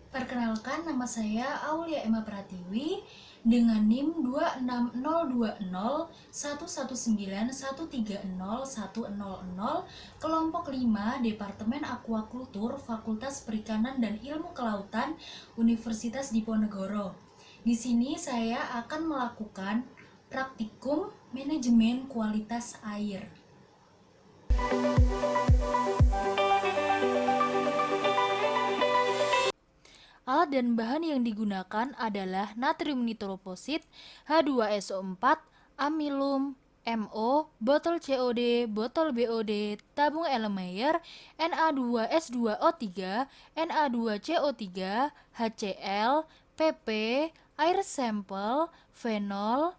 Perkenalkan, nama saya Aulia Emma Pratiwi dengan NIM 260201191301000, kelompok 5, Departemen Aquakultur, Fakultas Perikanan dan Ilmu Kelautan, Universitas Diponegoro. Di sini saya akan melakukan praktikum manajemen kualitas air. Alat dan bahan yang digunakan adalah natrium nitroposit, H2SO4, amilum, MO, botol COD, botol BOD, tabung Erlenmeyer, Na2S2O3, Na2CO3, HCl, PP, air sampel, fenol,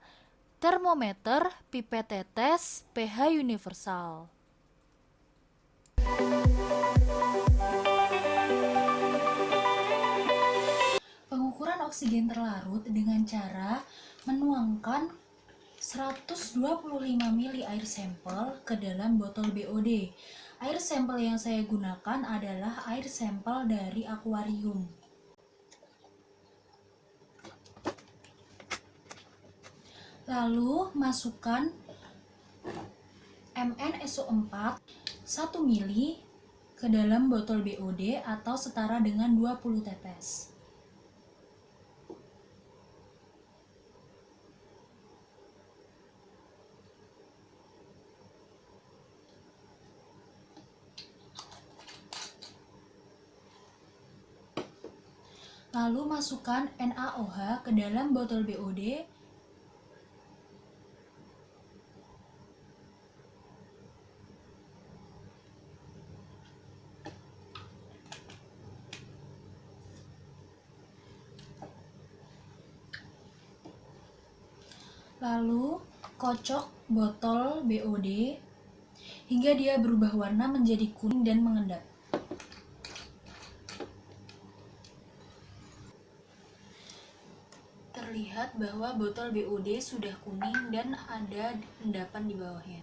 termometer, pipet tetes, pH universal. Pengukuran oksigen terlarut dengan cara menuangkan 125 ml air sampel ke dalam botol BOD. Air sampel yang saya gunakan adalah air sampel dari akuarium. Lalu masukkan MnSO4 1 ml ke dalam botol BOD atau setara dengan 20 tetes. Lalu masukkan NaOH ke dalam botol BOD. Lalu kocok botol BOD hingga dia berubah warna menjadi kuning dan mengendap. Terlihat bahwa botol BOD sudah kuning dan ada endapan di bawahnya.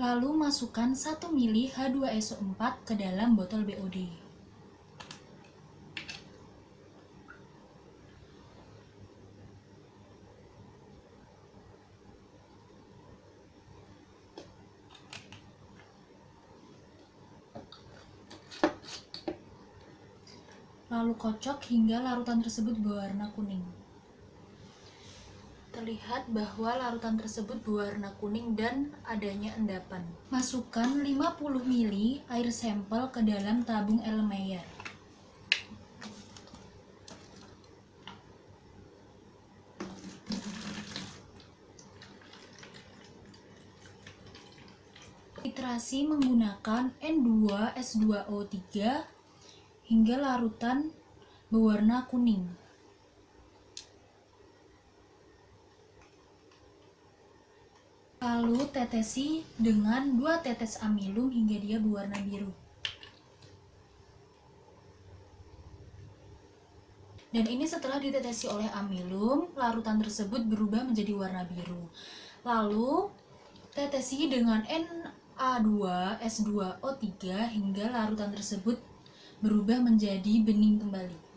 Lalu masukkan 1 ml H2SO4 ke dalam botol BOD. Lalu kocok hingga larutan tersebut berwarna kuning. Terlihat bahwa larutan tersebut berwarna kuning dan adanya endapan. Masukkan 50 ml air sampel ke dalam tabung Erlenmeyer. Titrasi menggunakan N2S2O3 hingga larutan berwarna kuning. Lalu tetesi dengan 2 tetes amilum hingga dia berwarna biru. Dan ini setelah ditetesi oleh amilum, larutan tersebut berubah menjadi warna biru. Lalu tetesi dengan Na2S2O3 hingga larutan tersebut berubah menjadi bening kembali.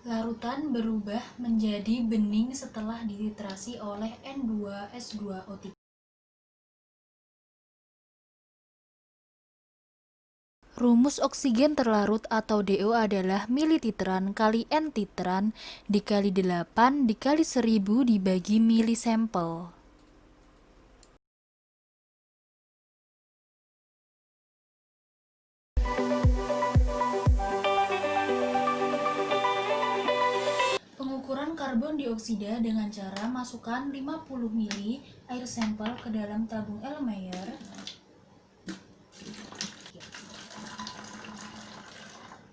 Larutan berubah menjadi bening setelah dititrasi oleh N2S2O3. Rumus oksigen terlarut atau DO adalah milititran kali N titran dikali 8 dikali 1000 dibagi milisampel. Pengukuran karbon dioksida dengan cara masukkan 50 ml air sampel ke dalam tabung Erlenmeyer.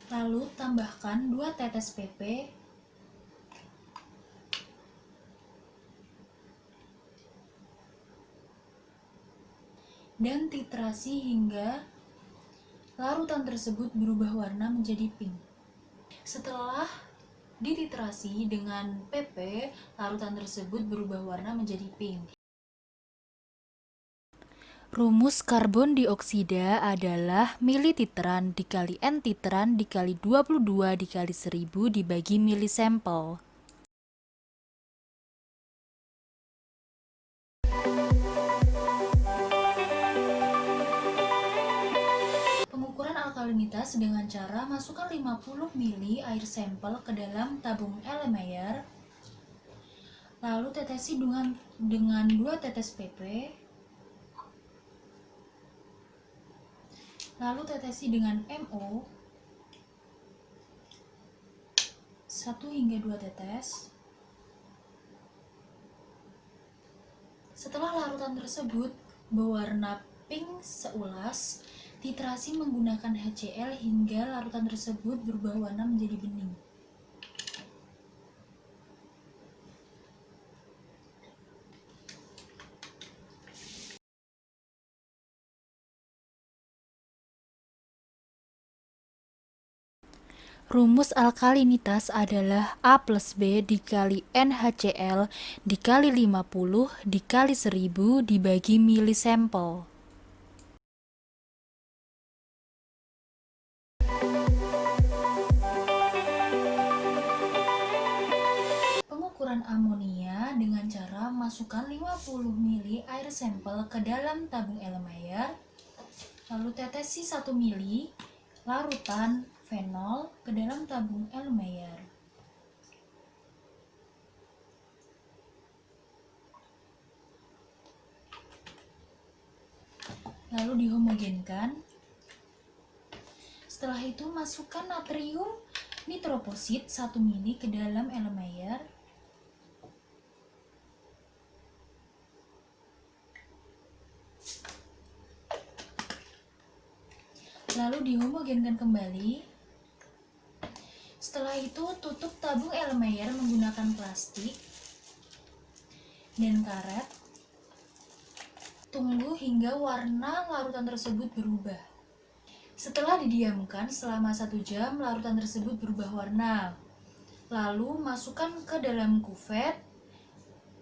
Lalu tambahkan 2 tetes PP dan titrasi hingga larutan tersebut berubah warna menjadi pink. Setelah dititrasi dengan PP, larutan tersebut berubah warna menjadi pink. Rumus karbon dioksida adalah mililitran dikali N-titran dikali 22 dikali 1000 dibagi milisampel. Pengukuran alkalinitas dengan cara masukkan 50 ml air sampel ke dalam tabung Erlenmeyer, lalu tetesi dengan 2 tetes PP, lalu tetesi dengan MO 1 hingga 2 tetes. Setelah larutan tersebut berwarna pink seulas, titrasi menggunakan HCl hingga larutan tersebut berubah warna menjadi bening. Rumus alkalinitas adalah A plus B dikali NaHCl dikali 50 dikali 1000 dibagi milisampel. Pengukuran amonia dengan cara masukkan 50 ml air sampel ke dalam tabung Erlenmeyer, lalu tetesi 1 ml larutan fenol ke dalam tabung Erlenmeyer. Lalu dihomogenkan. Setelah itu masukkan natrium nitroposit 1 ml ke dalam Erlenmeyer. Lalu dihomogenkan kembali. Setelah itu tutup tabung Erlenmeyer menggunakan plastik dan karet. Tunggu hingga warna larutan tersebut berubah. Setelah didiamkan selama 1 jam, larutan tersebut berubah warna. Lalu masukkan ke dalam kuvet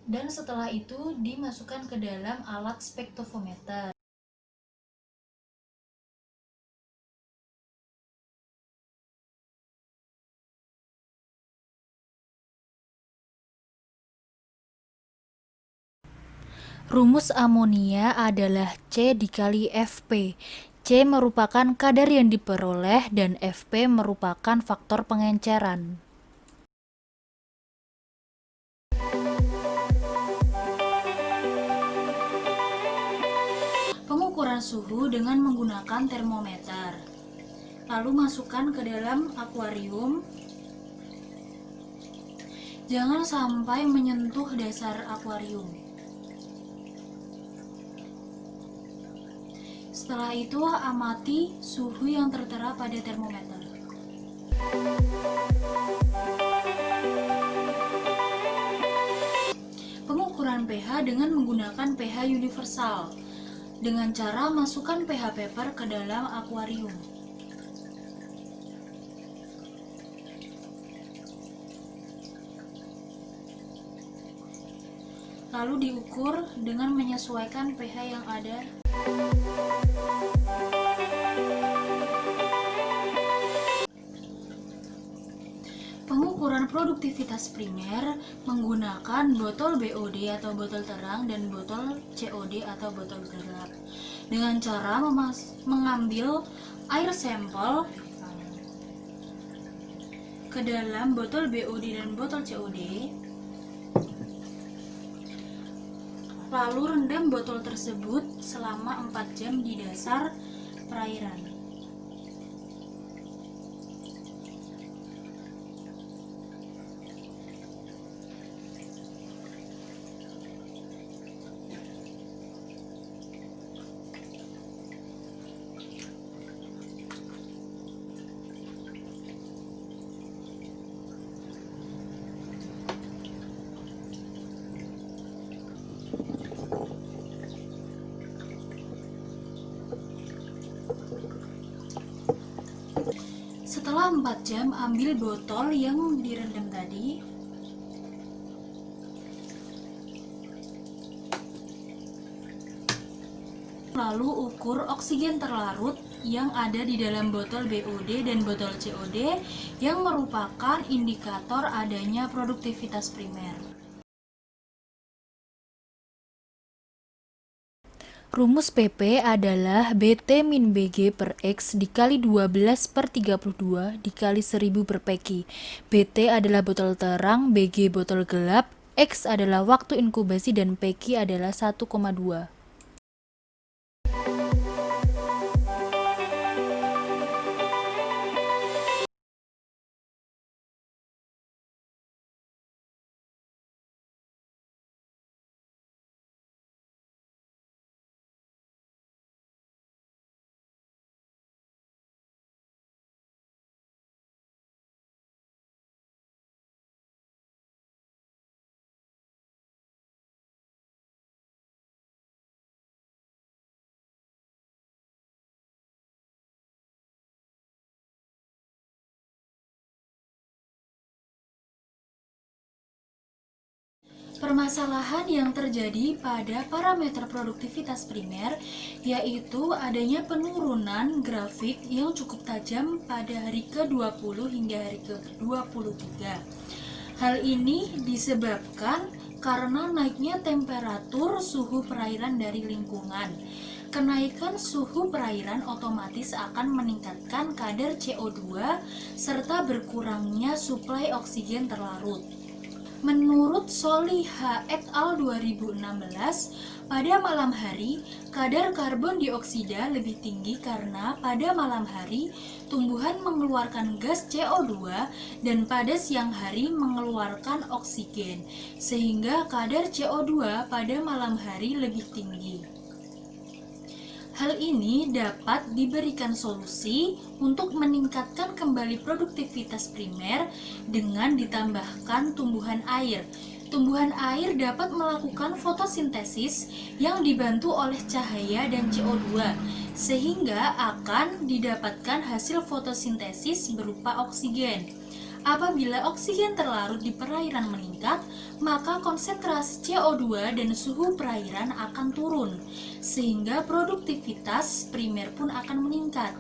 dan setelah itu dimasukkan ke dalam alat spektrofometer. Rumus amonia adalah C dikali Fp. C merupakan kadar yang diperoleh dan Fp merupakan faktor pengenceran. Pengukuran suhu dengan menggunakan termometer. Lalu masukkan ke dalam akuarium. Jangan sampai menyentuh dasar akuarium. Setelah itu, amati suhu yang tertera pada termometer. Pengukuran pH dengan menggunakan pH universal. Dengan cara masukkan pH paper ke dalam akuarium. Lalu diukur dengan menyesuaikan pH yang ada. Pengukuran produktivitas primer menggunakan botol BOD atau botol terang dan botol COD atau botol gelap. Dengan cara mengambil air sampel ke dalam botol BOD dan botol COD, lalu rendam botol tersebut selama 4 jam di dasar perairan. Setelah 4 jam, ambil botol yang direndam tadi. Lalu ukur oksigen terlarut yang ada di dalam botol BOD dan botol COD yang merupakan indikator adanya produktivitas primer. Rumus PP adalah BT min BG per X dikali 12 per 32 dikali 1000 per PQ. BT adalah botol terang, BG botol gelap, X adalah waktu inkubasi dan PQ adalah 1,2. Permasalahan yang terjadi pada parameter produktivitas primer yaitu adanya penurunan grafik yang cukup tajam pada hari ke-20 hingga hari ke-23. Hal ini disebabkan karena naiknya temperatur suhu perairan dari lingkungan. Kenaikan suhu perairan otomatis akan meningkatkan kadar CO2 serta berkurangnya suplai oksigen terlarut. Menurut Solih H. et al. 2016, pada malam hari, kadar karbon dioksida lebih tinggi karena pada malam hari, tumbuhan mengeluarkan gas CO2 dan pada siang hari mengeluarkan oksigen, sehingga kadar CO2 pada malam hari lebih tinggi. Hal ini dapat diberikan solusi untuk meningkatkan kembali produktivitas primer dengan ditambahkan tumbuhan air. Tumbuhan air dapat melakukan fotosintesis yang dibantu oleh cahaya dan CO2, sehingga akan didapatkan hasil fotosintesis berupa oksigen. Apabila oksigen terlarut di perairan meningkat, maka konsentrasi CO2 dan suhu perairan akan turun, sehingga produktivitas primer pun akan meningkat.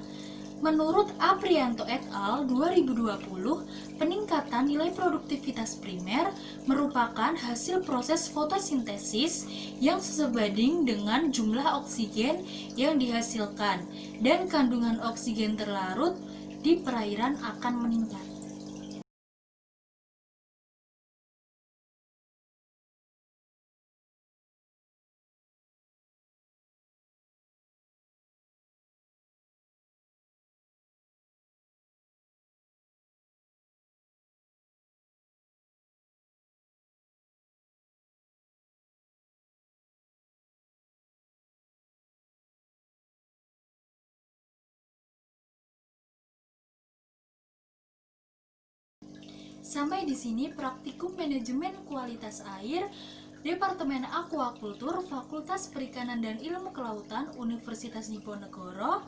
Menurut Aprianto et al. 2020, peningkatan nilai produktivitas primer merupakan hasil proses fotosintesis yang sesebanding dengan jumlah oksigen yang dihasilkan, dan kandungan oksigen terlarut di perairan akan meningkat. Sampai di sini praktikum manajemen kualitas air Departemen Aquakultur Fakultas Perikanan dan Ilmu Kelautan Universitas Diponegoro.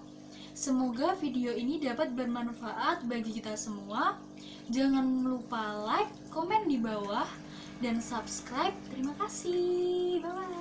Semoga video ini dapat bermanfaat bagi kita semua. Jangan lupa like, komen di bawah, dan subscribe. Terima kasih. Bye-bye.